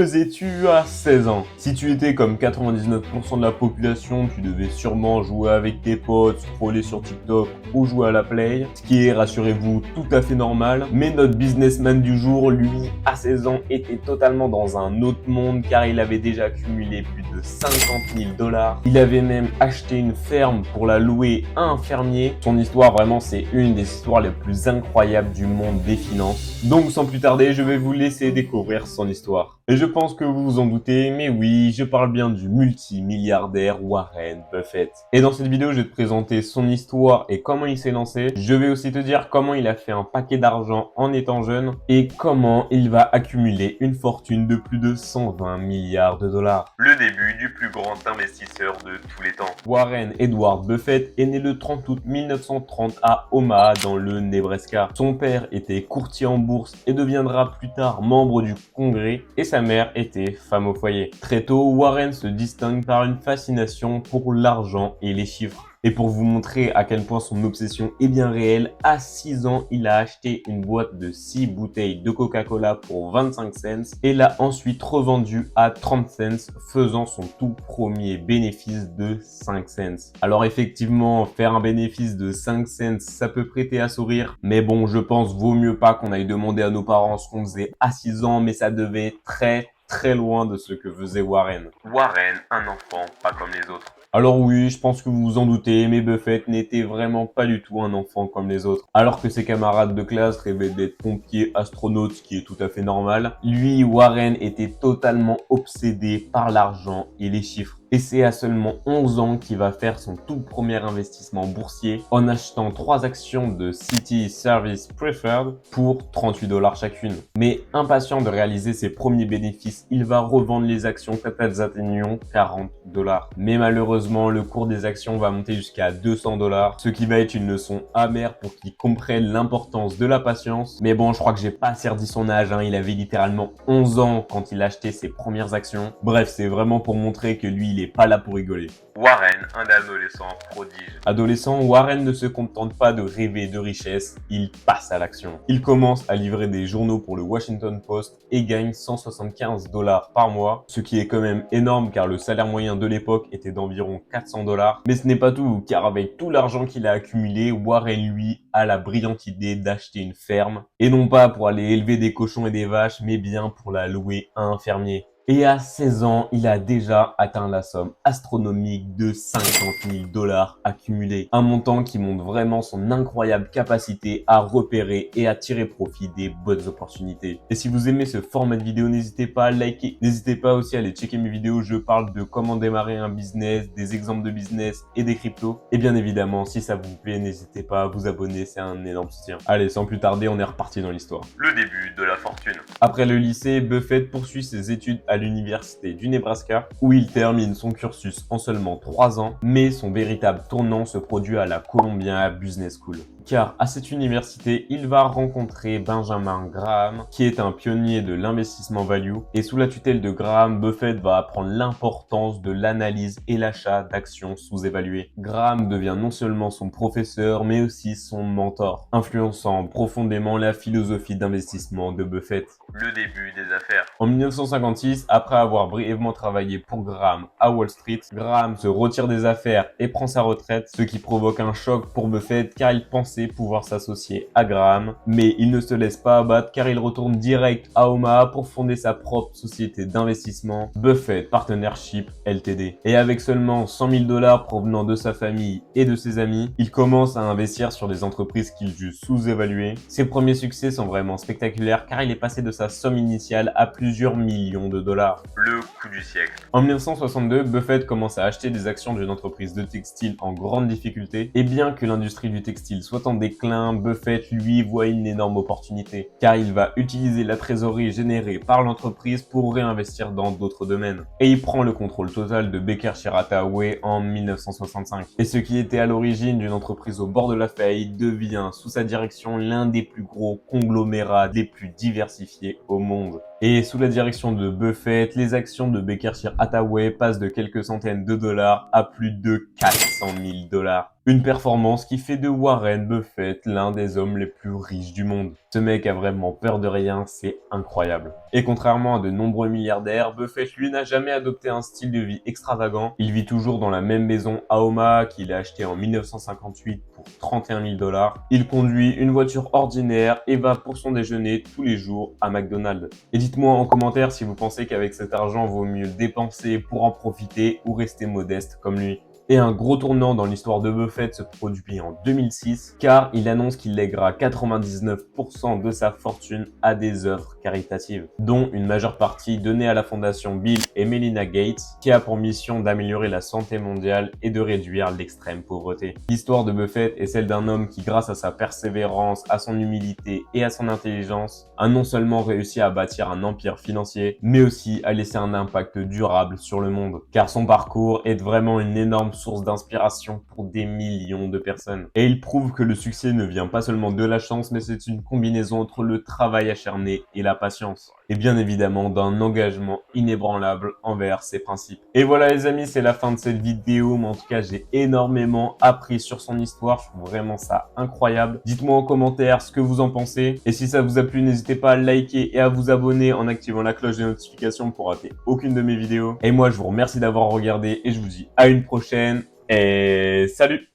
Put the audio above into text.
Faisais-tu à 16 ans? Si tu étais comme 99% de la population, tu devais sûrement jouer avec tes potes, scroller sur TikTok ou jouer à la Play, ce qui est, rassurez-vous, tout à fait normal. Mais notre businessman du jour, lui, à 16 ans, était totalement dans un autre monde car il avait déjà accumulé plus de 50 000 dollars. Il avait même acheté une ferme pour la louer à un fermier. Son histoire, vraiment, c'est une des histoires les plus incroyables du monde des finances. Donc, sans plus tarder, je vais vous laisser découvrir son histoire. Et je pense que vous vous en doutez, mais oui, je parle bien du multimilliardaire Warren Buffett. Et dans cette vidéo, je vais te présenter son histoire et comment il s'est lancé. Je vais aussi te dire comment il a fait un paquet d'argent en étant jeune et comment il va accumuler une fortune de plus de 120 milliards de dollars. Le début du plus grand investisseur de tous les temps. Warren Edward Buffett est né le 30 août 1930 à Omaha dans le Nebraska. Son père était courtier en bourse et deviendra plus tard membre du Congrès et sa mère était femme au foyer. Très tôt, Warren se distingue par une fascination pour l'argent et les chiffres. Et pour vous montrer à quel point son obsession est bien réelle, à 6 ans, il a acheté une boîte de 6 bouteilles de Coca-Cola pour 25 cents et l'a ensuite revendue à 30 cents, faisant son tout premier bénéfice de 5 cents. Alors effectivement, faire un bénéfice de 5 cents, ça peut prêter à sourire, mais bon, je pense vaut mieux pas qu'on aille demander à nos parents ce qu'on faisait à 6 ans, mais ça devait être très loin de ce que faisait Warren. Warren, un enfant pas comme les autres. Alors oui, je pense que vous vous en doutez, mais Buffett n'était vraiment pas du tout un enfant comme les autres. Alors que ses camarades de classe rêvaient d'être pompiers, astronautes, ce qui est tout à fait normal, lui, Warren, était totalement obsédé par l'argent et les chiffres. Et c'est à seulement 11 ans qu'il va faire son tout premier investissement boursier en achetant 3 actions de Citi Service Preferred pour 38 dollars chacune. Mais impatient de réaliser ses premiers bénéfices, il va revendre les actions quand elles atteignent 40 dollars. Mais malheureusement, le cours des actions va monter jusqu'à 200 dollars, ce qui va être une leçon amère pour qu'il comprenne l'importance de la patience. Mais bon, je crois que j'ai pas assez redit son âge, hein. Il avait littéralement 11 ans quand il achetait ses premières actions. Bref, c'est vraiment pour montrer que lui, il est pas là pour rigoler. Warren, un adolescent prodige. Adolescent, Warren ne se contente pas de rêver de richesse, il passe à l'action. Il commence à livrer des journaux pour le Washington Post et gagne 175 dollars par mois, ce qui est quand même énorme car le salaire moyen de l'époque était d'environ 400 dollars. Mais ce n'est pas tout, car avec tout l'argent qu'il a accumulé, Warren, lui, a la brillante idée d'acheter une ferme. Et non pas pour aller élever des cochons et des vaches, mais bien pour la louer à un fermier. Et à 16 ans, il a déjà atteint la somme astronomique de 50 000 dollars accumulés. Un montant qui montre vraiment son incroyable capacité à repérer et à tirer profit des bonnes opportunités. Et si vous aimez ce format de vidéo, n'hésitez pas à liker. N'hésitez pas aussi à aller checker mes vidéos. Je parle de comment démarrer un business, des exemples de business et des cryptos. Et bien évidemment, si ça vous plaît, n'hésitez pas à vous abonner. C'est un énorme soutien. Allez, sans plus tarder, on est reparti dans l'histoire. Le début de la fortune. Après le lycée, Buffett poursuit ses études à l'université du Nebraska où il termine son cursus en seulement 3 ans, mais son véritable tournant se produit à la Columbia Business School. Car à cette université, il va rencontrer Benjamin Graham, qui est un pionnier de l'investissement value. Et sous la tutelle de Graham, Buffett va apprendre l'importance de l'analyse et l'achat d'actions sous-évaluées. Graham devient non seulement son professeur, mais aussi son mentor, influençant profondément la philosophie d'investissement de Buffett. Le début des affaires. En 1956, après avoir brièvement travaillé pour Graham à Wall Street, Graham se retire des affaires et prend sa retraite, ce qui provoque un choc pour Buffett car il pensait pouvoir s'associer à Graham, mais il ne se laisse pas abattre car il retourne direct à Omaha pour fonder sa propre société d'investissement, Buffett Partnership Ltd. Et avec seulement 100 000 dollars provenant de sa famille et de ses amis, il commence à investir sur des entreprises qu'il juge sous-évaluées. Ses premiers succès sont vraiment spectaculaires car il est passé de sa somme initiale à plusieurs millions de dollars. Le coup du siècle. En 1962, Buffett commence à acheter des actions d'une entreprise de textile en grande difficulté et bien que l'industrie du textile soit en déclin, Buffett lui voit une énorme opportunité car il va utiliser la trésorerie générée par l'entreprise pour réinvestir dans d'autres domaines. Et il prend le contrôle total de Berkshire Hathaway en 1965. Et ce qui était à l'origine d'une entreprise au bord de la faillite devient sous sa direction l'un des plus gros conglomérats les plus diversifiés au monde. Et sous la direction de Buffett, les actions de Berkshire Hathaway passent de quelques centaines de dollars à plus de 400 000 dollars. Une performance qui fait de Warren Buffett l'un des hommes les plus riches du monde. Ce mec a vraiment peur de rien, c'est incroyable. Et contrairement à de nombreux milliardaires, Buffett lui n'a jamais adopté un style de vie extravagant. Il vit toujours dans la même maison à Omaha qu'il a acheté en 1958 pour 31 000 $. Il conduit une voiture ordinaire et va pour son déjeuner tous les jours à McDonald's. Et dites-moi en commentaire si vous pensez qu'avec cet argent vaut mieux dépenser pour en profiter ou rester modeste comme lui. Et un gros tournant dans l'histoire de Buffett se produit en 2006, car il annonce qu'il lèguera 99% de sa fortune à des œuvres caritatives, dont une majeure partie donnée à la fondation Bill et Melinda Gates, qui a pour mission d'améliorer la santé mondiale et de réduire l'extrême pauvreté. L'histoire de Buffett est celle d'un homme qui, grâce à sa persévérance, à son humilité et à son intelligence, a non seulement réussi à bâtir un empire financier, mais aussi à laisser un impact durable sur le monde, car son parcours est vraiment une énorme source d'inspiration pour des millions de personnes. Et il prouve que le succès ne vient pas seulement de la chance, mais c'est une combinaison entre le travail acharné et la patience. Et bien évidemment d'un engagement inébranlable envers ses principes. Et voilà les amis, c'est la fin de cette vidéo, mais en tout cas j'ai énormément appris sur son histoire, je trouve vraiment ça incroyable. Dites-moi en commentaire ce que vous en pensez, et si ça vous a plu, n'hésitez pas à liker et à vous abonner en activant la cloche des notifications pour rater aucune de mes vidéos. Et moi je vous remercie d'avoir regardé, et je vous dis à une prochaine. Et salut!